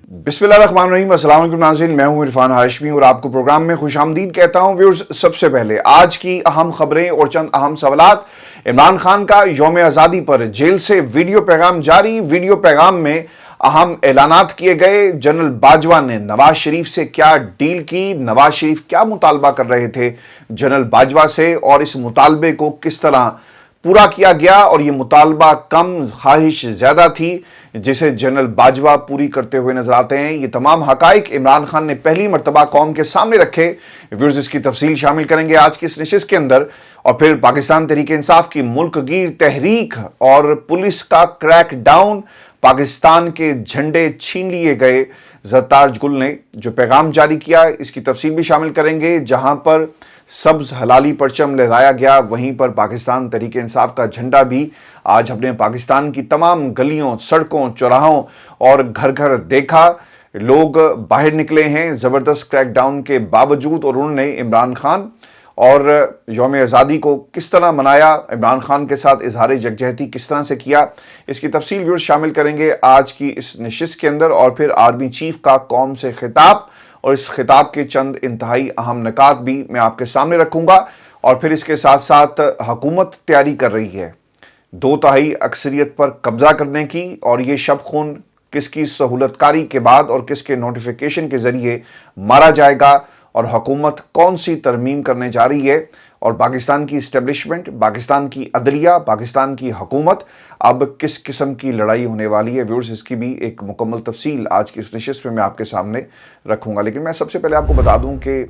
बिस्मिल्लाहिर्रहमानिर्रहीम। अस्सलाम वालेकुम नाज़रीन, मैं हूं इरफान हाशमी और आपको प्रोग्राम में खुश आमदीद कहता हूं। व्यूअर्स, सबसे पहले आज की अहम खबरें और चंद अहम सवालात। इमरान खान का यौम आज़ादी पर जेल से वीडियो पैगाम जारी। वीडियो पैगाम में अहम ऐलानात किए गए। जनरल बाजवा ने नवाज शरीफ से क्या डील की, नवाज शरीफ क्या मुतालबा कर रहे थे जनरल बाजवा से, और इस मुतालबे को किस तरह पूरा किया गया, और ये मुतालबा कम ख्वाहिश ज़्यादा थी जिसे जनरल बाजवा पूरी करते हुए नजर आते हैं। ये तमाम हकाइक इमरान खान ने पहली मरतबा कौम के सामने रखे। व्यूअर्स, इसकी तफसील शामिल करेंगे आज की इस नशिस्त के अंदर। और फिर पाकिस्तान तहरीक इंसाफ की मुल्कगीर तहरीक और पुलिस का क्रैक डाउन, पाकिस्तान के झंडे छीन लिए गए। ज़रताज गुल ने जो पैगाम जारी किया, इसकी तफसील भी शामिल करेंगे। जहां पर सब्ज हलाली परचम लहराया गया, वहीं पर पाकिस्तान तहरीक इंसाफ का झंडा भी आज हमने पाकिस्तान की तमाम गलियों, सड़कों, चौराहों और घर घर देखा। लोग बाहर निकले हैं ज़बरदस्त क्रैकडाउन के बावजूद, और उन्होंने इमरान खान और यौम आज़ादी को किस तरह मनाया, इमरान खान के साथ इजहार यकजहती किस तरह से किया, इसकी तफसील व्यूअर्स शामिल करेंगे आज की इस नशिस्त के अंदर। और फिर आर्मी चीफ का कौम से खिताब और इस खिताब के चंद इंतहाई अहम नकात भी मैं आपके सामने रखूंगा। और फिर इसके साथ साथ हुकूमत तैयारी कर रही है 2/3 अक्सरियत पर कब्जा करने की, और ये शब खून किसकी सहूलतकारी के बाद और किसके नोटिफिकेशन के जरिए मारा जाएगा, और हुकूमत कौन सी तरमीम करने जा रही है, और पाकिस्तान की इस्टेब्लिशमेंट, पाकिस्तान की अदलिया, पाकिस्तान की हुकूमत अब किस किस्म की लड़ाई होने वाली है। व्यूअर्स, इसकी भी एक मुकम्मल तफसील आज की इस नशिस्त में मैं आपके सामने रखूंगा। लेकिन मैं सबसे पहले आपको बता दूं कि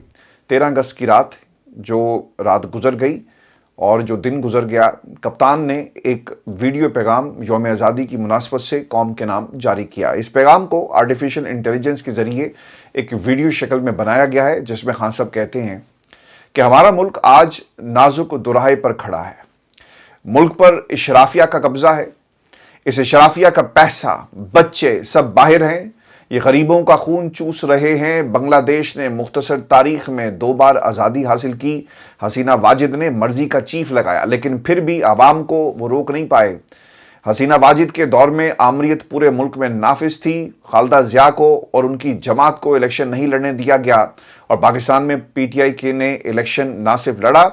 13 अगस्त की रात जो रात गुजर गई और जो दिन गुजर गया, कप्तान ने एक वीडियो पैगाम यौम आज़ादी की मुनासबत से कौम के नाम जारी किया। इस पैगाम को आर्टिफिशियल इंटेलिजेंस के ज़रिए एक वीडियो शक्ल में बनाया गया है, जिसमें खान साहब कहते हैं कि हमारा मुल्क आज नाजुक दोराहे पर खड़ा है। मुल्क पर इशराफिया का कब्जा है। इस इशराफिया का पैसा, बच्चे सब बाहर हैं। ये गरीबों का खून चूस रहे हैं। बांग्लादेश ने मुख्तसर तारीख में 2 बार आज़ादी हासिल की। हसीना वाजिद ने मर्जी का चीफ लगाया, लेकिन फिर भी आवाम को वो रोक नहीं पाए। हसीना वाजिद के दौर में आमरीत पूरे मुल्क में नाफिज थी। खालिदा ज़िया को और उनकी जमात को इलेक्शन नहीं लड़ने दिया गया, और पाकिस्तान में पीटीआई के ने इलेक्शन ना सिर्फ लड़ा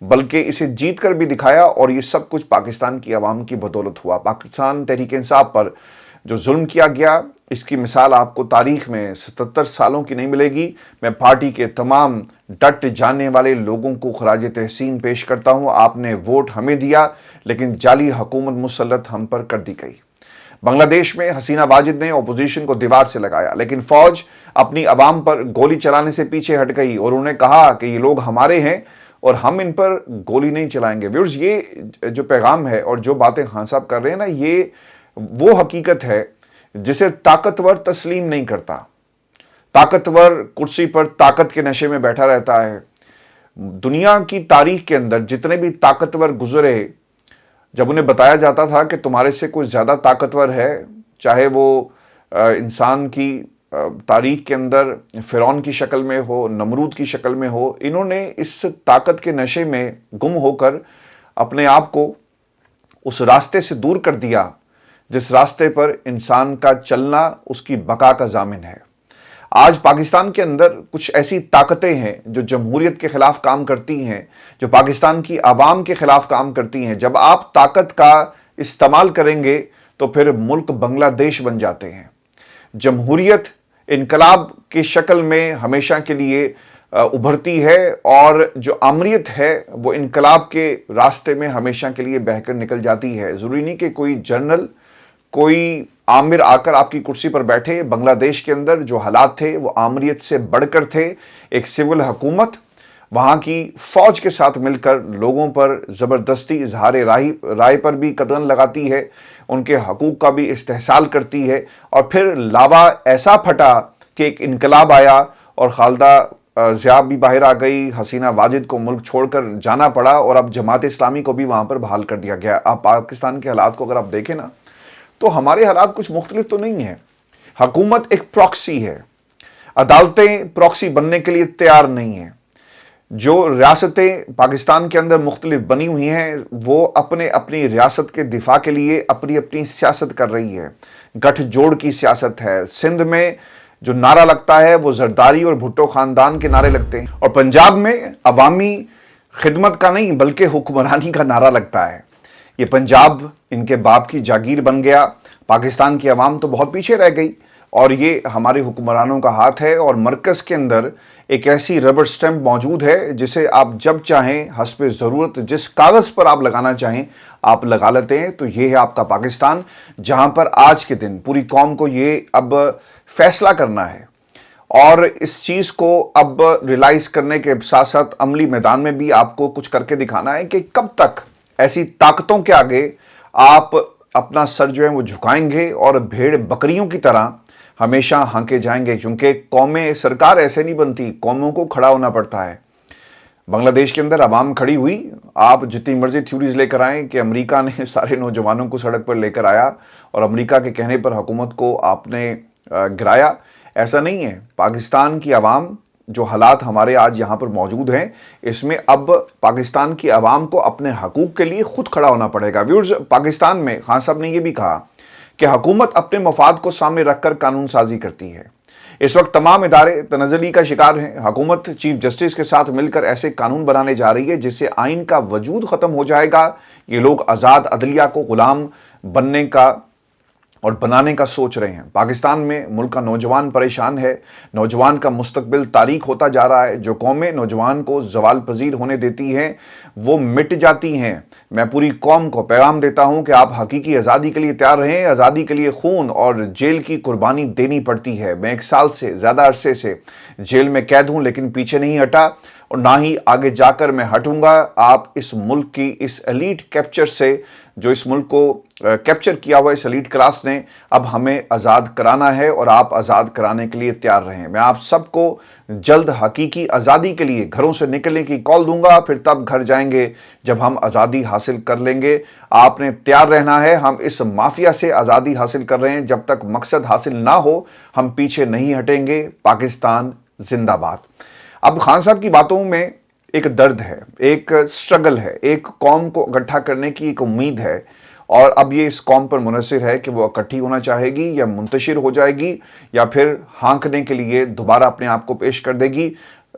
बल्कि इसे जीत कर भी दिखाया, और ये सब कुछ पाकिस्तान की आवाम की बदौलत हुआ। पाकिस्तान तहरीक इंसाफ पर जो जुल्म किया गया, इसकी मिसाल आपको तारीख में 77 सालों की नहीं मिलेगी। मैं पार्टी के तमाम डट जाने वाले लोगों को खराज तहसीन पेश करता हूं। आपने वोट हमें दिया, लेकिन जाली हुकूमत मुसल्लत हम पर कर दी गई। बांग्लादेश में हसीना वाजिद ने अपोजिशन को दीवार से लगाया, लेकिन फौज अपनी आवाम पर गोली चलाने से पीछे हट गई, और उन्होंने कहा कि ये लोग हमारे हैं और हम इन पर गोली नहीं चलाएंगे। व्यूअर्स, ये जो पैगाम है और जो बातें खान साहब कर रहे हैं ना, ये वो हकीकत है जिसे ताकतवर तस्लीम नहीं करता। ताकतवर कुर्सी पर ताकत के नशे में बैठा रहता है। दुनिया की तारीख के अंदर जितने भी ताकतवर गुजरे, जब उन्हें बताया जाता था कि तुम्हारे से कोई ज़्यादा ताकतवर है, चाहे वो इंसान की तारीख के अंदर फ़िरौन की शक्ल में हो, नमरूद की शक्ल में हो, इन्होंने इस ताकत के नशे में गुम होकर अपने आप को उस रास्ते से दूर कर दिया जिस रास्ते पर इंसान का चलना उसकी बका का जामिन है। आज पाकिस्तान के अंदर कुछ ऐसी ताकतें हैं जो जमहूरियत के खिलाफ काम करती हैं, जो पाकिस्तान की आवाम के खिलाफ काम करती हैं। जब आप ताकत का इस्तेमाल करेंगे तो फिर मुल्क बांग्लादेश बन जाते हैं। जमहूरियत इनकलाब की शक्ल में हमेशा के लिए उभरती है, और जो आमरीत है वो इनकलाब के रास्ते में हमेशा के लिए बहकर निकल जाती है। ज़रूरी नहीं कि कोई जनरल, कोई आमिर आकर आपकी कुर्सी पर बैठे। बांग्लादेश के अंदर जो हालात थे वो आमरीत से बढ़कर थे। एक सिविल हुकूमत वहाँ की फ़ौज के साथ मिलकर लोगों पर ज़बरदस्ती इजहार राय पर भी कदम लगाती है, उनके हकूक़ का भी इस्तेहसाल करती है, और फिर लावा ऐसा फटा कि एक इनकलाब आया और खालिदा ज़िया भी बाहर आ गई। हसीना वाजिद को मुल्क छोड़कर जाना पड़ा, और अब जमात इस्लामी को भी वहाँ पर बहाल कर दिया गया। आप पाकिस्तान के हालात को अगर आप देखें ना, तो हमारे हालात कुछ मुख्तलिफ तो नहीं है। हुकूमत एक प्रॉक्सी है। अदालतें प्रॉक्सी बनने के लिए तैयार नहीं हैं। जो रियासतें पाकिस्तान के अंदर मुख्तलिफ बनी हुई हैं, वो अपने अपनी रियासत के दिफा के लिए अपनी अपनी सियासत कर रही है। गठजोड़ की सियासत है। सिंध में जो नारा लगता है वो जरदारी और भुट्टो खानदान के नारे लगते हैं, और पंजाब में अवामी खिदमत का नहीं बल्कि हुक्मरानी का नारा लगता है। ये पंजाब इनके बाप की जागीर बन गया, पाकिस्तान की आवाम तो बहुत पीछे रह गई, और ये हमारे हुक्मरानों का हाथ है। और मरकज़ के अंदर एक ऐसी रबर स्टैंप मौजूद है जिसे आप जब चाहें हस्बे ज़रूरत जिस कागज़ पर आप लगाना चाहें आप लगा लेते हैं। तो ये है आपका पाकिस्तान, जहां पर आज के दिन पूरी कौम को ये अब फैसला करना है, और इस चीज़ को अब रियलाइज़ करने के साथ साथ अमली मैदान में भी आपको कुछ करके दिखाना है कि कब तक ऐसी ताकतों के आगे आप अपना सर जो है वो झुकाएंगे और भेड़ बकरियों की तरह हमेशा हांके जाएंगे। क्योंकि कौमें, सरकार ऐसे नहीं बनती, कौमों को खड़ा होना पड़ता है। बांग्लादेश के अंदर आवाम खड़ी हुई, आप जितनी मर्जी थ्योरीज लेकर आएं कि अमेरिका ने सारे नौजवानों को सड़क पर लेकर आया और अमेरिका के कहने पर हुकूमत को आपने गिराया, ऐसा नहीं है। पाकिस्तान की आवाम, जो हालात हमारे आज यहाँ पर मौजूद हैं, इसमें अब पाकिस्तान की आवाम को अपने हकूक़ के लिए खुद खड़ा होना पड़ेगा। व्यूअर्स, पाकिस्तान में खान साहब ने यह भी कहा कि हुकूमत अपने मफाद को सामने रखकर कानून साजी करती है। इस वक्त तमाम इदारे तनज़्ज़ुली का शिकार हैं। हुकूमत चीफ जस्टिस के साथ मिलकर ऐसे कानून बनाने जा रही है जिससे आइन का वजूद ख़त्म हो जाएगा। ये लोग आज़ाद अदलिया को ग़ुलाम बनने का और बनाने का सोच रहे हैं। पाकिस्तान में मुल्क का नौजवान परेशान है, नौजवान का मुस्तकबिल तारीक होता जा रहा है। जो कौमें नौजवान को ज़वाल पजीर होने देती हैं वो मिट जाती हैं। मैं पूरी कौम को पैगाम देता हूं कि आप हकीकी आज़ादी के लिए तैयार रहें। आज़ादी के लिए खून और जेल की कुर्बानी देनी पड़ती है। मैं 1 साल से ज़्यादा अरसे से जेल में कैद हूं, लेकिन पीछे नहीं हटा और ना ही आगे जाकर मैं हटूंगा। आप इस मुल्क की इस एलीट कैप्चर से, जो इस मुल्क को कैप्चर किया हुआ इस एलीट क्लास ने, अब हमें आज़ाद कराना है और आप आज़ाद कराने के लिए तैयार रहें। मैं आप सबको जल्द हकीकी आज़ादी के लिए घरों से निकलने की कॉल दूंगा, फिर तब घर जाएंगे जब हम आज़ादी हासिल कर लेंगे। आपने तैयार रहना है। हम इस माफिया से आज़ादी हासिल कर रहे हैं, जब तक मकसद हासिल ना हो हम पीछे नहीं हटेंगे। पाकिस्तान जिंदाबाद। अब खान साहब की बातों में एक दर्द है, एक स्ट्रगल है, एक कौम को इकट्ठा करने की एक उम्मीद है, और अब ये इस कौम पर मुनहसर है कि वो इकट्ठी होना चाहेगी या मुंतशिर हो जाएगी या फिर हाँकने के लिए दोबारा अपने आप को पेश कर देगी।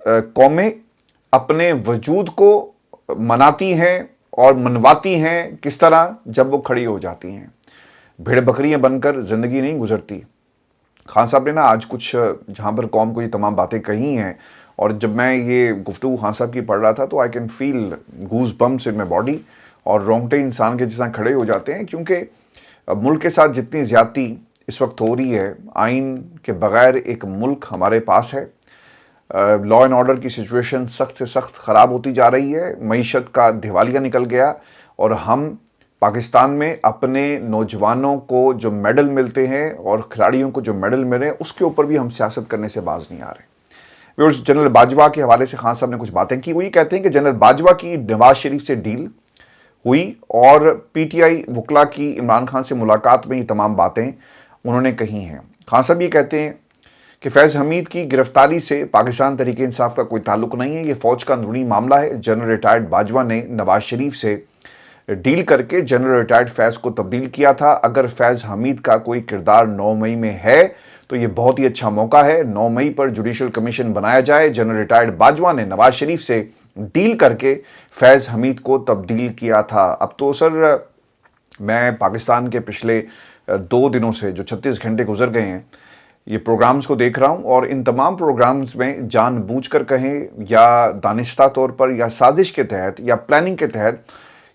कौमें अपने वजूद को मनाती हैं और मनवाती हैं किस तरह, जब वो खड़ी हो जाती हैं। भेड़ बकरियां बनकर ज़िंदगी नहीं गुजरती। खान साहब ने ना आज कुछ जहाँ पर कौम को ये तमाम बातें कही हैं, और जब मैं ये गुफ्तगू खान साहब की पढ़ रहा था तो I can feel goose bumps in my body, और रोंगटे इंसान के जैसा खड़े हो जाते हैं। क्योंकि मुल्क के साथ जितनी ज़्यादती इस वक्त हो रही है, आइन के बग़ैर एक मुल्क हमारे पास है। लॉ एंड ऑर्डर की सिचुएशन सख्त से सख्त ख़राब होती जा रही है। मईशत का दिवालिया निकल गया, और हम पाकिस्तान में अपने नौजवानों को जो मेडल मिलते हैं और खिलाड़ियों को जो मेडल मिल रहे हैं उसके ऊपर भी हम सियासत करने से बाज नहीं आ रहे। व्यूअर्स, जनरल बाजवा के हवाले से खान साहब ने कुछ बातें की। वही कहते हैं कि जनरल बाजवा की नवाज शरीफ से डील हुई और पीटीआई वकला की इमरान खान से मुलाकात में ये तमाम बातें उन्होंने कही हैं। खान साहब ये कहते हैं कि फैज़ हमीद की गिरफ्तारी से पाकिस्तान तहरीक इंसाफ का कोई ताल्लुक नहीं है, ये फ़ौज का अंदरूनी मामला है। जनरल रिटायर्ड बाजवा ने नवाज शरीफ से डील करके जनरल रिटायर्ड फैज़ को तब्दील किया था। अगर फैज़ हमीद का कोई किरदार 9 मई में है तो ये बहुत ही अच्छा मौका है। 9 मई पर जुडिशल कमीशन बनाया जाए। जनरल रिटायर्ड बाजवा ने नवाज शरीफ से डील करके फैज़ हमीद को तब्दील किया था। अब तो सर, मैं पाकिस्तान के पिछले 2 दिनों से जो 36 घंटे गुजर गए हैं, ये प्रोग्राम्स को देख रहा हूँ, और इन तमाम प्रोग्राम्स में जानबूझकर कहें या दानिस्ता तौर पर या साजिश के तहत या प्लानिंग के तहत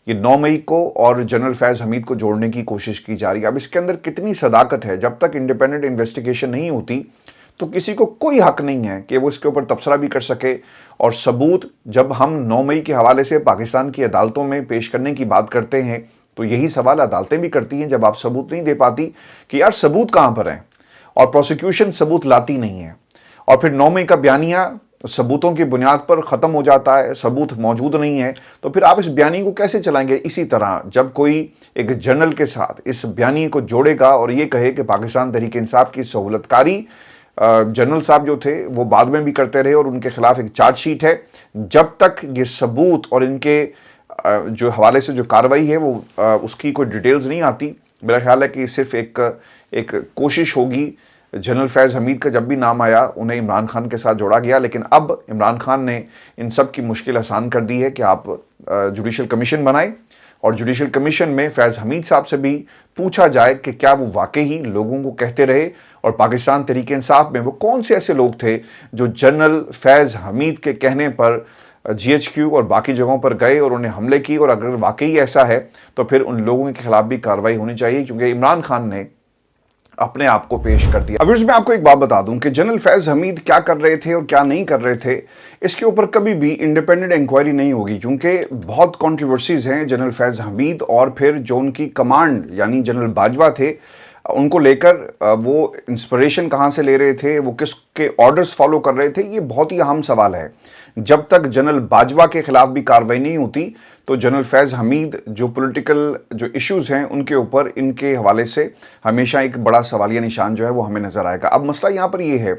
ये 9 मई को और जनरल फैज़ हमीद को जोड़ने की कोशिश की जा रही है। अब इसके अंदर कितनी सदाकत है, जब तक इंडिपेंडेंट इन्वेस्टिगेशन नहीं होती तो किसी को कोई हक नहीं है कि वो इसके ऊपर तबसरा भी कर सके। और सबूत जब हम 9 मई के हवाले से पाकिस्तान की अदालतों में पेश करने की बात करते हैं तो यही सवाल अदालतें भी करती हैं जब आप सबूत नहीं दे पाती कि यार सबूत कहाँ पर हैं, और प्रोसिक्यूशन सबूत लाती नहीं है, और फिर 9 मई का बयानिया सबूतों की बुनियाद पर ख़त्म हो जाता है, सबूत मौजूद नहीं है, तो फिर आप इस बयानी को कैसे चलाएंगे। इसी तरह जब कोई एक जनरल के साथ इस बयानी को जोड़ेगा और ये कहे कि पाकिस्तान तहरीक इंसाफ की सहूलतकारी, जनरल साहब जो थे वो बाद में भी करते रहे और उनके खिलाफ एक चार्जशीट है, जब तक ये सबूत और इनके जो हवाले से जो कार्रवाई है वो उसकी कोई डिटेल्स नहीं आती, मेरा ख्याल है कि सिर्फ एक कोशिश होगी जनरल फैज़ हमीद का जब भी नाम आया उन्हें इमरान खान के साथ जोड़ा गया, लेकिन अब इमरान खान ने इन सब की मुश्किल आसान कर दी है कि आप जुडिशल कमीशन बनाएं और जुडिशल कमीशन में फैज़ हमीद साहब से भी पूछा जाए कि क्या वो वाकई ही लोगों को कहते रहे और पाकिस्तान तहरीक इंसाफ में वो कौन से ऐसे लोग थे जो जनरल फैज़ हमीद के कहने पर GHQ और बाकी जगहों पर गए और उन्हें हमले की, और अगर वाकई ऐसा है तो फिर उन लोगों के खिलाफ भी कार्रवाई होनी चाहिए, क्योंकि इमरान खान ने अपने आप को पेश कर दिया। अब मैं आपको एक बात बता दूं कि जनरल फैज़ हमीद क्या कर रहे थे और क्या नहीं कर रहे थे, इसके ऊपर कभी भी इंडिपेंडेंट इंक्वायरी नहीं होगी, क्योंकि बहुत कंट्रोवर्सीज हैं जनरल फैज़ हमीद और फिर जो उनकी कमांड यानी जनरल बाजवा थे उनको लेकर। वो इंस्पिरेशन कहाँ से ले रहे थे, वो किसके ऑर्डर्स फॉलो कर रहे थे, ये बहुत ही अहम सवाल है। जब तक जनरल बाजवा के खिलाफ भी कार्रवाई नहीं होती तो जनरल फैज़ हमीद जो पॉलिटिकल जो इश्यूज़ हैं उनके ऊपर इनके हवाले से हमेशा एक बड़ा सवालिया निशान जो है वो हमें नज़र आएगा। अब मसला यहाँ पर ये है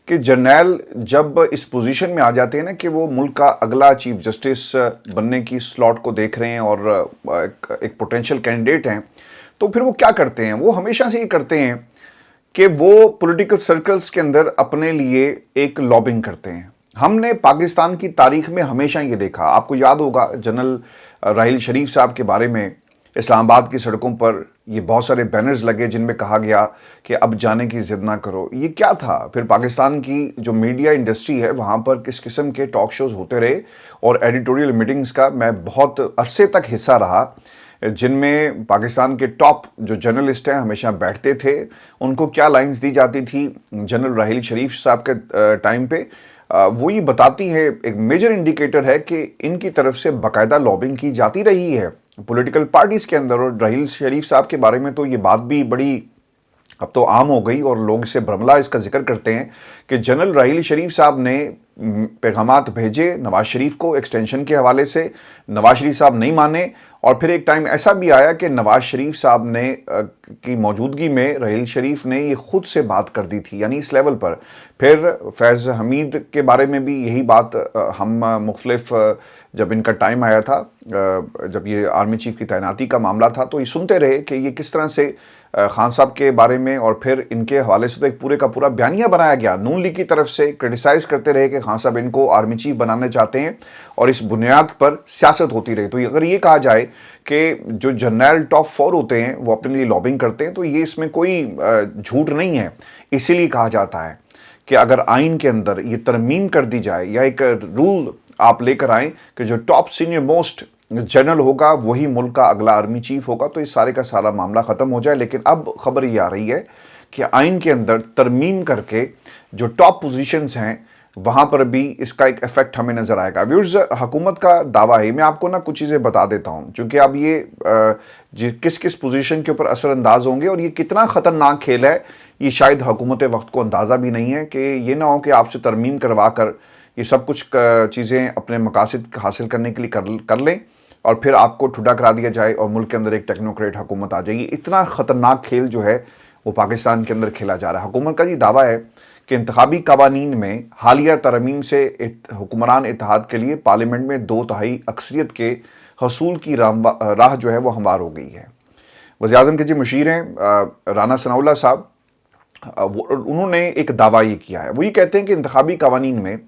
कि जर्नैल जब इस पोजीशन में आ जाते हैं ना कि वो मुल्क का अगला चीफ जस्टिस बनने की स्लॉट को देख रहे हैं और एक पोटेंशियल कैंडिडेट हैं, तो फिर वो क्या करते हैं, वो हमेशा से ये करते हैं कि वो पॉलिटिकल सर्कल्स के अंदर अपने लिए एक लॉबिंग करते हैं। हमने पाकिस्तान की तारीख में हमेशा ये देखा, आपको याद होगा जनरल राहिल शरीफ साहब के बारे में इस्लामाबाद की सड़कों पर ये बहुत सारे बैनर्स लगे जिनमें कहा गया कि अब जाने की जिद ना करो। ये क्या था? फिर पाकिस्तान की जो मीडिया इंडस्ट्री है वहाँ पर किस किस्म के टॉक शोज़ होते रहे और एडिटोरियल मीटिंग्स का मैं बहुत अरसे तक हिस्सा रहा, जिनमें पाकिस्तान के टॉप जो जर्नलिस्ट हैं हमेशा बैठते थे। उनको क्या लाइंस दी जाती थी जनरल राहिल शरीफ साहब के टाइम पे, वो ये बताती है, एक मेजर इंडिकेटर है कि इनकी तरफ से बाकायदा लॉबिंग की जाती रही है पॉलिटिकल पार्टीज़ के अंदर। और राहिल शरीफ साहब के बारे में तो ये बात भी बड़ी अब तो आम हो गई और लोग इसे भ्रमला इसका जिक्र करते हैं कि जनरल राहिल शरीफ साहब ने पैगामात भेजे नवाज शरीफ को एक्सटेंशन के हवाले से, नवाज शरीफ साहब नहीं माने, और फिर एक टाइम ऐसा भी आया कि नवाज शरीफ साहब ने की मौजूदगी में राहिल शरीफ ने ये खुद से बात कर दी थी, यानी इस लेवल पर। फिर फैज़ हमीद के बारे में भी यही बात हम मुख्तलिफ जब इनका टाइम आया था, जब ये आर्मी चीफ की तैनाती का मामला था, तो ये सुनते रहे कि ये किस तरह से खान साहब के बारे में और फिर इनके हवाले से तो एक पूरे का पूरा बयानिया बनाया गया। नून लीग की तरफ से क्रिटिसाइज़ करते रहे कि खान साहब इनको आर्मी चीफ बनाना चाहते हैं और इस बुनियाद पर सियासत होती रही। तो अगर ये कहा जाए कि जो जर्नल टॉप 4 होते हैं वो अपने लिए लॉबिंग करते हैं, तो ये इसमें कोई झूठ नहीं है। इसीलिए कहा जाता है कि अगर आइन के अंदर ये तरमीम कर दी जाए या एक रूल आप लेकर आएँ कि जो टॉप सीनियर मोस्ट जनरल होगा वही मुल्क का अगला आर्मी चीफ होगा, तो इस सारे का सारा मामला ख़त्म हो जाए। लेकिन अब खबर ये आ रही है कि आइन के अंदर तरमीम करके जो टॉप पोजीशंस हैं वहाँ पर भी इसका एक इफेक्ट हमें नज़र आएगा। व्यूअर्स, हुकूमत का दावा है, मैं आपको ना कुछ चीज़ें बता देता हूँ, क्योंकि अब ये किस किस पोजीशन के ऊपर असरअंदाज होंगे और ये कितना ख़तरनाक खेल है, ये शायद हुकूमत वक्त को अंदाज़ा भी नहीं है। कि ये ना हो कि आपसे तरमीम करवा कर ये सब कुछ चीज़ें अपने मकासद हासिल करने के लिए कर लें और फिर आपको ठुड्डा करा दिया जाए और मुल्क के अंदर एक टेक्नोक्रेट हुकूमत आ जाएगी। इतना ख़तरनाक खेल जो है वो पाकिस्तान के अंदर खेला जा रहा है। हुकूमत का ये दावा है कि इंतखाबी कवानीन में हालिया तरमीम से हुक्मरान इत्तेहाद के लिए पार्लियामेंट में 2/3 अक्सरियत के हसूल की राह जो है वो हमवार हो गई है। वज़ीर-ए-आज़म के जो मुशीर हैं राना सनाउल्लाह साहब, उन्होंने एक दावा ये किया है। वो ये कहते हैं कि इंतखाबी कवानीन में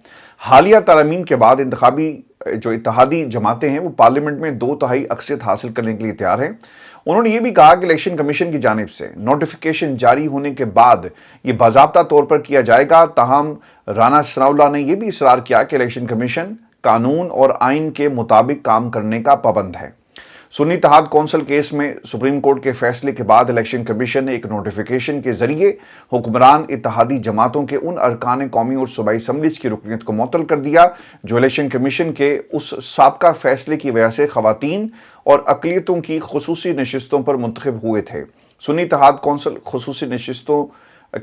हालिया तरमीम के बाद इंतखाबी जो इत्तेहादी जमातें हैं वो पार्लियामेंट में 2/3 अक्सरियत हासिल करने के लिए तैयार हैं। उन्होंने ये भी कहा कि इलेक्शन कमीशन की जानिब से नोटिफिकेशन जारी होने के बाद ये बाज़ाब्ता तौर पर किया जाएगा। ताहम राना सनाउल्लाह ने यह भी इसरार किया कि इलेक्शन कमीशन कानून और आइन के मुताबिक काम करने का पाबंद है। सुन्नी इत्तेहाद कौंसिल केस में सुप्रीम कोर्ट के फैसले के बाद इलेक्शन कमीशन ने एक नोटिफिकेशन के जरिए हुक्मरान इत्तेहादी जमातों के उन अरकान कौमी और सूबाई असम्बलीज की रुकनीत को मुअत्तल कर दिया जो इलेक्शन कमीशन के उस साबका फैसले की वजह से खवातीन और अक़लियतों की खुसूसी नशिस्तों पर मुंतखब हुए थे। सुन्नी इत्तेहाद कौंसिल खुसूसी नशिस्तों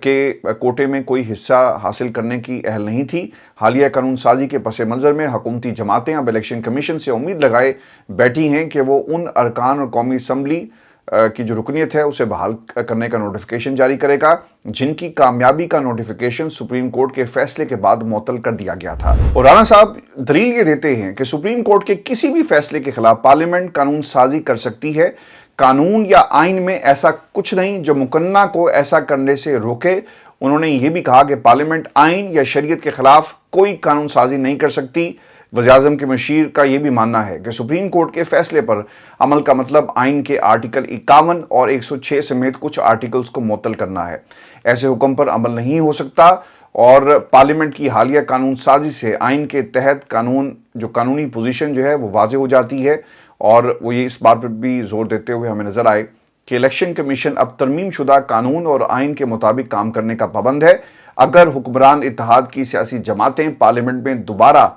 के कोटे में कोई हिस्सा हासिल करने की अहल नहीं थी। हालिया कानून साजी के पस मंज़र में हुकूमती जमातें अब इलेक्शन कमीशन से उम्मीद लगाए बैठी हैं कि वो उन अरकान और कौमी असम्बली की जो रुकनीत है उसे बहाल करने का नोटिफिकेशन जारी करेगा, जिनकी कामयाबी का नोटिफिकेशन सुप्रीम कोर्ट के फैसले के बाद मुअत्तल कर दिया गया था। और राना साहब दलील ये देते हैं कि सुप्रीम कोर्ट के किसी भी फैसले के खिलाफ पार्लियामेंट कानून साजी कर सकती है। कानून या आइन में ऐसा कुछ नहीं जो मुकन्ना को ऐसा करने से रोके انہوں نے یہ بھی کہا کہ پارلیمنٹ آئین یا شریعت کے خلاف کوئی قانون سازی نہیں کر سکتی۔ وزیراعظم کے مشیر کا یہ بھی ماننا ہے کہ سپریم کورٹ کے فیصلے پر عمل کا مطلب آئین کے آرٹیکل 51 اور 106 سمیت کچھ آرٹیکلز کو معطل کرنا ہے۔ ایسے حکم پر عمل نہیں ہو سکتا اور پارلیمنٹ کی حالیہ قانون سازی سے آئین کے تحت قانونی پوزیشن جو ہے وہ واضح ہو جاتی ہے، اور وہ یہ اس بات پر بھی زور دیتے ہوئے ہمیں نظر آئے کہ الیکشن کمیشن اب ترمیم شدہ قانون اور آئین کے مطابق کام کرنے کا پابند ہے۔ اگر حکمران اتحاد کی سیاسی جماعتیں پارلیمنٹ میں دوبارہ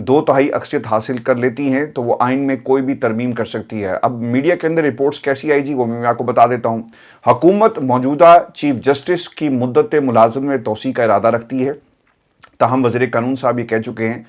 2/3 اکثریت حاصل کر لیتی ہیں تو وہ آئین میں کوئی بھی ترمیم کر سکتی ہے۔ اب میڈیا کے اندر رپورٹس کیسی آئی جی وہ میں آپ کو بتا دیتا ہوں۔ حکومت موجودہ چیف جسٹس کی مدت ملازمت میں توسیع کا ارادہ رکھتی ہے، تاہم وزیر قانون صاحب یہ کہہ چکے ہیں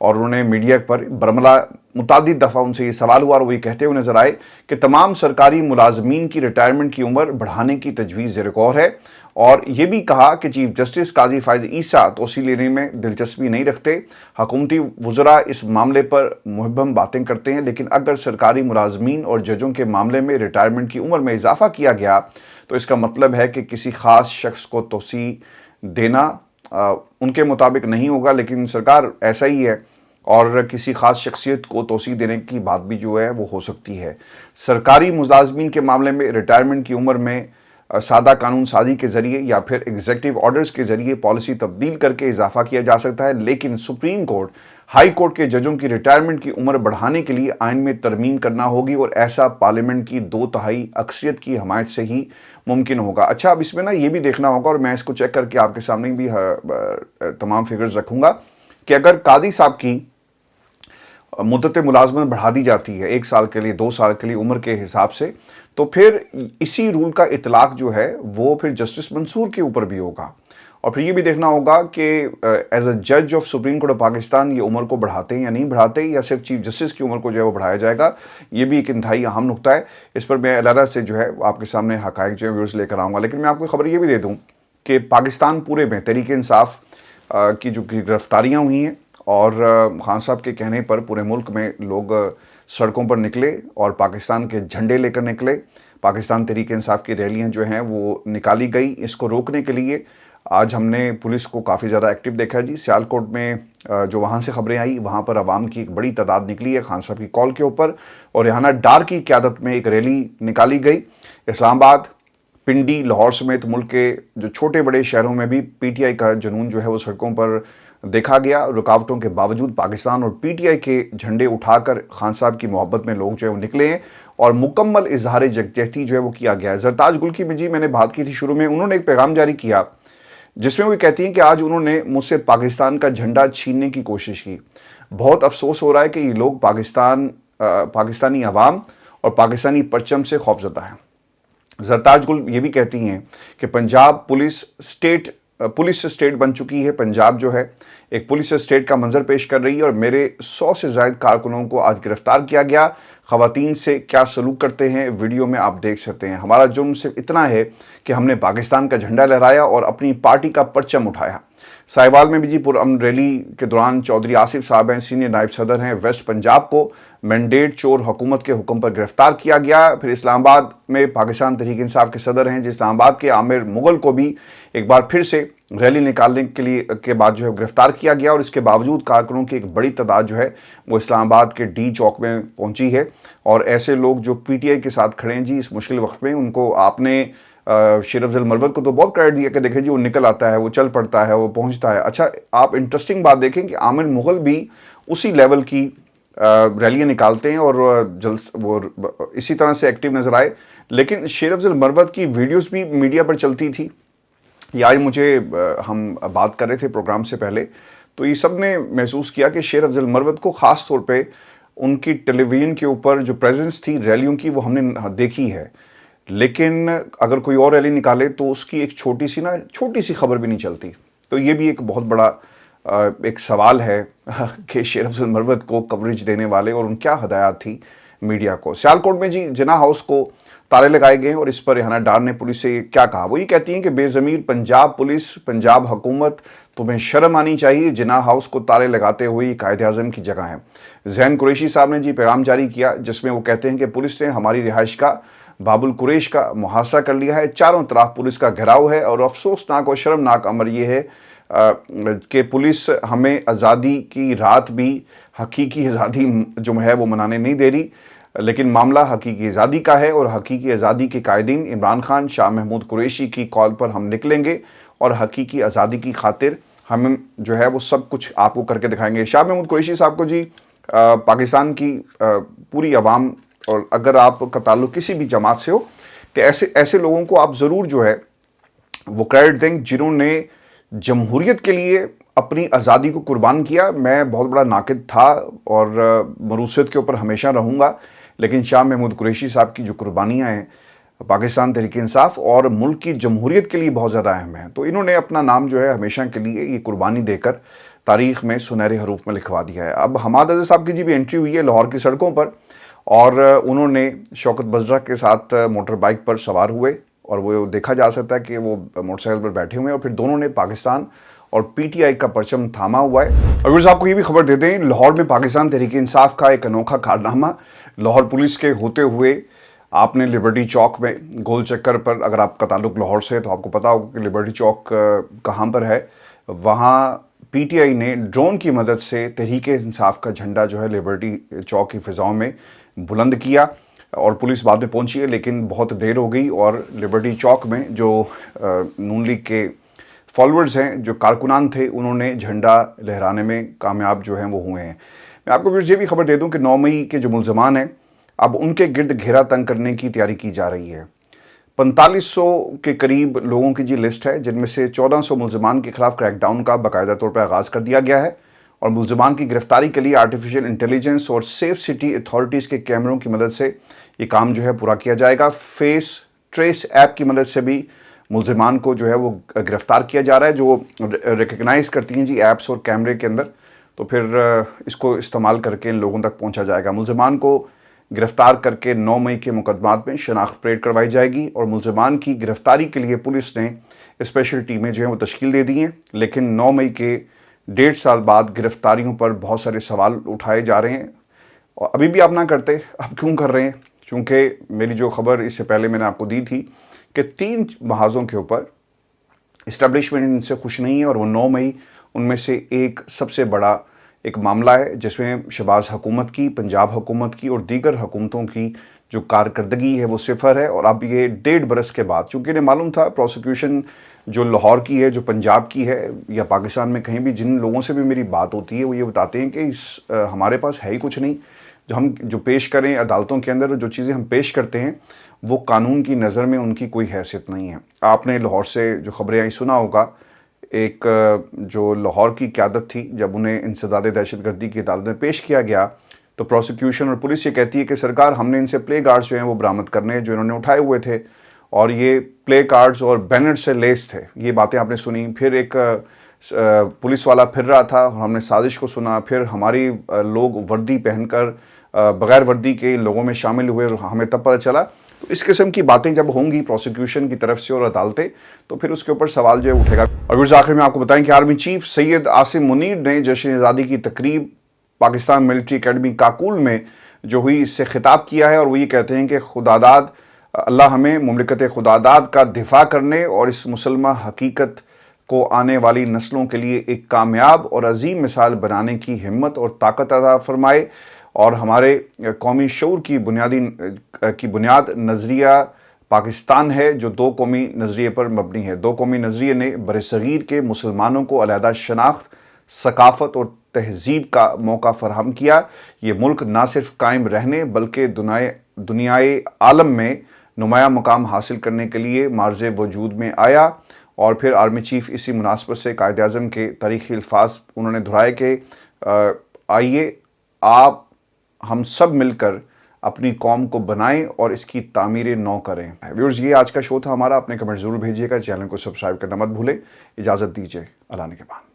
اور انہوں نے میڈیا پر برملا متعدد دفعہ ان سے یہ سوال ہوا اور وہ یہ کہتے ہوئے نظر آئے کہ تمام سرکاری ملازمین کی ریٹائرمنٹ کی عمر بڑھانے کی تجویز زیر غور ہے، اور یہ بھی کہا کہ چیف جسٹس قاضی فائز عیسیٰ توسیع لینے میں دلچسپی نہیں رکھتے۔ حکومتی وزراء اس معاملے پر مبہم باتیں کرتے ہیں، لیکن اگر سرکاری ملازمین اور ججوں کے معاملے میں ریٹائرمنٹ کی عمر میں اضافہ کیا گیا تو اس کا مطلب ہے کہ کسی خاص شخص کو توسیع دینا ان کے مطابق نہیں ہوگا، لیکن سرکار ایسا ہی ہے اور کسی خاص شخصیت کو توسیع دینے کی بات بھی جو ہے وہ ہو سکتی ہے۔ سرکاری ملازمین کے معاملے میں ریٹائرمنٹ کی عمر میں سادہ قانون سازی کے ذریعے یا پھر ایگزیکٹو آرڈرز کے ذریعے پالیسی تبدیل کر کے اضافہ کیا جا سکتا ہے، لیکن سپریم کورٹ، ہائی کورٹ کے ججوں کی ریٹائرمنٹ کی عمر بڑھانے کے لیے آئین میں ترمیم کرنا ہوگی، اور ایسا پارلیمنٹ کی 2/3 اکثریت کی حمایت سے ہی ممکن ہوگا۔ اچھا، اب اس میں یہ بھی دیکھنا ہوگا، اور میں اس کو چیک کر کے آپ کے سامنے بھی تمام فگرز رکھوں گا کہ اگر قاضی صاحب کی مدت ملازمت بڑھا دی جاتی ہے 1 سال کے لیے، 2 سال کے لیے عمر کے حساب سے، تو پھر اسی رول کا اطلاق جو ہے وہ پھر جسٹس منصور کے اوپر بھی ہوگا، اور پھر یہ بھی دیکھنا ہوگا کہ ایز اے جج of supreme court of Pakistan یہ عمر کو بڑھاتے ہیں یا نہیں بڑھاتے، یا صرف چیف جسٹس کی عمر کو جو ہے وہ بڑھایا جائے گا۔ یہ بھی ایک انتہائی اہم نقطہ ہے، اس پر میں علیحدہ سے جو ہے آپ کے سامنے حقائق جو ہے ویورز لے کر آؤں گا۔ لیکن میں آپ کو خبر یہ بھی دے دوں کہ پاکستان پورے میں تحریک انصاف کی جو گرفتاریاں ہوئی ہیں، اور خان صاحب کے کہنے پر پورے ملک میں لوگ سڑکوں پر نکلے اور پاکستان کے جھنڈے لے کر نکلے، پاکستان تحریک انصاف کی ریلیاں جو ہیں وہ نکالی گئی۔ اس کو روکنے کے لیے آج ہم نے پولیس کو کافی زیادہ ایکٹیو دیکھا جی۔ سیالکوٹ میں جو وہاں سے خبریں آئی، وہاں پر عوام کی ایک بڑی تعداد نکلی ہے خان صاحب کی کال کے اوپر، اور ریحانہ ڈار کی قیادت میں ایک ریلی نکالی گئی۔ اسلام آباد، پنڈی، لاہور سمیت ملک کے جو چھوٹے بڑے شہروں میں بھی پی ٹی آئی کا جنون جو ہے وہ سڑکوں پر دیکھا گیا۔ رکاوٹوں کے باوجود پاکستان اور پی ٹی آئی کے جھنڈے اٹھا کر خان صاحب کی محبت میں لوگ جو ہے وہ نکلے ہیں، اور مکمل اظہار یکجہتی جو ہے وہ کیا گیا ہے۔ زرتاج گل کی بھی جی میں نے بات کی تھی شروع میں، انہوں نے ایک پیغام جاری کیا جس میں وہ کہتی ہیں کہ آج انہوں نے مجھ سے پاکستان کا جھنڈا چھیننے کی کوشش کی۔ بہت افسوس ہو رہا ہے کہ یہ لوگ پاکستانی عوام اور پاکستانی پرچم سے خوفزدہ ہیں۔ زرتاج گل یہ بھی کہتی ہیں کہ پنجاب پولیس اسٹیٹ بن چکی ہے، پنجاب جو ہے ایک پولیس اسٹیٹ کا منظر پیش کر رہی ہے، اور میرے 100 سے زائد کارکنوں کو آج گرفتار کیا گیا۔ خواتین سے کیا سلوک کرتے ہیں ویڈیو میں آپ دیکھ سکتے ہیں۔ ہمارا جرم صرف اتنا ہے کہ ہم نے پاکستان کا جھنڈا لہرایا اور اپنی پارٹی کا پرچم اٹھایا۔ ساہیوال میں بھی جی پرامن ریلی کے دوران چودھری آصف صاحب ہیں، سینئر نائب صدر ہیں ویسٹ پنجاب، کو مینڈیٹ چور حکومت کے حکم پر گرفتار کیا گیا۔ پھر اسلام آباد میں پاکستان تحریک انصاف کے صدر ہیں جی اسلام آباد کے عامر مغل کو بھی ایک بار پھر سے ریلی نکالنے کے بعد جو ہے گرفتار کیا گیا، اور اس کے باوجود کارکنوں کی ایک بڑی تعداد جو ہے وہ اسلام آباد کے ڈی چوک میں پہنچی ہے، اور ایسے لوگ جو پی ٹی آئی کے ساتھ کھڑے ہیں جی اس مشکل وقت میں، ان کو آپ نے شیر افضل مروت کو تو بہت کریڈٹ دیا کہ دیکھیں جی وہ نکل آتا ہے، وہ چل پڑتا ہے، وہ پہنچتا ہے۔ اچھا، آپ انٹرسٹنگ بات دیکھیں کہ عامر مغل بھی اسی لیول کی ریلیاں نکالتے ہیں اور وہ اسی طرح سے ایکٹیو نظر آئے، لیکن شیر افضل مروت کی ویڈیوز بھی میڈیا پر چلتی تھی۔ یہ آج مجھے ہم بات کر رہے تھے پروگرام سے پہلے، تو یہ سب نے محسوس کیا کہ شیر افضل مروت کو خاص طور پہ ان کی ٹیلی ویژن کے اوپر جو پریزنس تھی ریلیوں کی وہ ہم نے دیکھی ہے، لیکن اگر کوئی اور ریلی نکالے تو اس کی ایک چھوٹی سی خبر بھی نہیں چلتی۔ تو یہ بھی ایک بہت بڑا ایک سوال ہے کہ شیر افضل مروت کو کوریج دینے والے اور ان کیا ہدایات تھی میڈیا کو۔ سیالکوٹ میں جی جناح ہاؤس کو تالے لگائے گئے، اور اس پر ریحانہ ڈار نے پولیس سے کیا کہا؟ وہ یہ کہتی ہیں کہ بے ضمیر پنجاب پولیس، پنجاب حکومت، تمہیں شرم آنی چاہیے، جناح ہاؤس کو تالے لگاتے ہوئے یہ قائد اعظم کی جگہ ہے۔ ذہن قریشی صاحب نے جی پیغام جاری کیا جس میں وہ کہتے ہیں کہ پولیس نے ہماری رہائش کا बाबुल कुरैश का मुहासरा कर लिया है। चारों तरफ पुलिस का घेराव है और अफसोसनाक और शर्मनाक अमर ये है कि पुलिस हमें आज़ादी की रात भी हकीकी आज़ादी जो है वो मनाने नहीं दे रही, लेकिन मामला हकीकी आज़ादी का है और हकीकी आज़ादी के कायदीन इमरान खान, शाह महमूद कुरैशी की कॉल पर हम निकलेंगे और हकीकी आज़ादी की खातिर हम जो है वो सब कुछ आपको करके दिखाएंगे। शाह महमूद कुरैशी साहब को जी पाकिस्तान की पूरी आवाम, और अगर आपका ताल्लुक़ किसी भी जमात से हो तो ऐसे लोगों को आप ज़रूर जो है वो क्रेडिट दें जिन्होंने जमहूरियत के लिए अपनी आज़ादी को कुर्बान किया। मैं बहुत बड़ा नाक़िद था और मरूसियत के ऊपर हमेशा रहूँगा, लेकिन शाह महमूद कुरैशी साहब की जो कुर्बानियाँ हैं पाकिस्तान तहरीक इंसाफ और मुल्क की जमहूरियत के लिए बहुत ज़्यादा अहम है। तो इन्होंने अपना नाम जो है हमेशा के लिए ये कुर्बानी देकर तारीख़ में सुनहरे हरूफ में लिखवा दिया है। अब हमाद अज़हर साहब की जी भी एंट्री हुई है लाहौर की सड़कों पर, और उन्होंने शौकत बज़रा के साथ मोटर बाइक पर सवार हुए और वो देखा जा सकता है कि वो मोटरसाइकिल पर बैठे हुए हैं, और फिर दोनों ने पाकिस्तान और पीटीआई का परचम थामा हुआ है। और व्यूअर्स आपको ये भी खबर दे दें, लाहौर में पाकिस्तान तहरीक इंसाफ का एक अनोखा कारनामा। लाहौर पुलिस के होते हुए आपने लिबर्टी चौक में गोल चक्कर पर, अगर आपका ताल्लुक़ लाहौर से है तो आपको पता होगा कि लिबर्टी चौक कहाँ पर है, वहाँ पीटीआई ने ड्रोन की मदद से तहरीक इंसाफ का झंडा जो है लिबर्टी चौक की फ़िज़ाओं में बुलंद किया, और पुलिस बाद में पहुंची है लेकिन बहुत देर हो गई, और लिबर्टी चौक में जो नून लीग के फॉलोअर्स हैं, जो कारकुनान थे, उन्होंने झंडा लहराने में कामयाब जो हैं वो हुए हैं। मैं आपको ये भी खबर दे दूं कि 9 मई के जो मुल्ज़मान हैं अब उनके गिर्द घेरा तंग करने की तैयारी की जा रही है। 4500 के करीब लोगों की जी लिस्ट है, जिनमें से 1400 मुल्ज़मान के खिलाफ क्रैकडाउन का बाकायदा तौर पर आगाज़ कर दिया गया है, और मुल्ज़मान की गिरफ्तारी के लिए आर्टिफिशियल इंटेलिजेंस और सेफ सिटी अथॉरिटीज़ के कैमरों की मदद से ये काम जो है पूरा किया जाएगा। फेस ट्रेस ऐप की मदद से भी मुल्ज़मान को जो है वो गिरफ़्तार किया जा रहा है, जो रिकग्नाइज़ करती हैं जी ऐप्स और कैमरे के अंदर, तो फिर इसको इस्तेमाल करके इन लोगों तक पहुंचा जाएगा। मुल्ज़मान को गिरफ़्तार करके 9 मई के मुकदमात में शनाख्त परेड करवाई जाएगी, और मुल्ज़मान की गिरफ़्तारी के लिए पुलिस ने स्पेशल टीमें जो हैं वो तश्कील दे दी हैं। लेकिन 9 मई के 1.5 साल बाद गिरफ़्तारियों पर बहुत सारे सवाल उठाए जा रहे हैं, और अभी भी आप ना करते, अब क्यों कर रहे हैं? चूँकि मेरी जो खबर इससे पहले मैंने आपको दी थी कि 3 महाज़ों के ऊपर इस्टेब्लिशमेंट इनसे खुश नहीं है, और वो 9 मई उनमें से एक सबसे बड़ा एक मामला है जिसमें शहबाज हुकूमत की, पंजाब हुकूमत की और दीगर हुकूमतों की जो कारकर्दगी है वो सिफर है। और अब ये 1.5 बरस के बाद, चूँकि इन्हें मालूम था प्रोसिक्यूशन जो लाहौर की है, जो पंजाब की है, या पाकिस्तान में कहीं भी जिन लोगों से भी मेरी बात होती है वो ये बताते हैं कि हमारे पास है ही कुछ नहीं, जो हम जो पेश करें अदालतों के अंदर, जो चीज़ें हम पेश करते हैं वो कानून की नज़र में उनकी कोई हैसियत नहीं है। आपने लाहौर से जो खबरें आई सुना होगा, एक जो लाहौर की क़यादत थी, जब उन्हें इंसदाद दहशतगर्दी की अदालत में पेश किया गया तो प्रोसिक्यूशन और पुलिस ये कहती है कि सरकार हमने इनसे प्ले कार्ड्स जो हैं वो बरामद करने हैं जो इन्होंने उठाए हुए थे, और ये प्ले कार्ड्स और बैनर से लेस थे। ये बातें आपने सुनी। फिर एक पुलिस वाला फिर रहा था और हमने साजिश को सुना। फिर हमारी लोग वर्दी पहनकर बग़ैर वर्दी के इन लोगों में शामिल हुए और हमें तब पता चला। तो इस किस्म की बातें जब होंगी प्रोसिक्यूशन की तरफ से और अदालतें, तो फिर उसके ऊपर सवाल जो है उठेगा। और फिर आखिर में आपको बताएं कि आर्मी चीफ सैयद आसिम मुनीर ने जश्न आज़ादी की तकरीब पाकिस्तान मिलिट्री अकेडमी काकुल में जो हुई इससे खिताब किया है, और वो ये कहते हैं कि खुदादाद अल्लाह हमें मुमलिकत खुदादाद का दिफा करने और इस मुसलमा हकीकत को आने वाली नस्लों के लिए एक कामयाब और अजीम मिसाल बनाने की हिम्मत और ताकत अता फरमाए, और हमारे कौमी शऊर की बुनियाद नज़रिया पाकिस्तान है जो 2 कौमी नज़रिए पर मबनी है। 2 कौमी नज़रिए ने बरसगीर के मुसलमानों को अलहदा शनाख्त, सकाफ़त और तहज़ीब का मौका फ़राहम किया। ये मुल्क ना सिर्फ कायम रहने बल्कि दुनियाए आलम में नुमाया मुकाम हासिल करने के लिए मार्ज़ वजूद में आया। और फिर आर्मी चीफ इसी मुनासबत से कायद आज़म के तारीख़ी अल्फाज उन्होंने दोहराए कि आइए आप हम सब मिलकर अपनी कौम को बनाएं और इसकी तामीर नौ करें। व्यूअर्स, ये आज का शो था हमारा। अपने कमेंट ज़रूर भेजिएगा, चैनल को सब्सक्राइब करना मत भूलें। इजाज़त दीजिए, अल्लाह ने के बाद।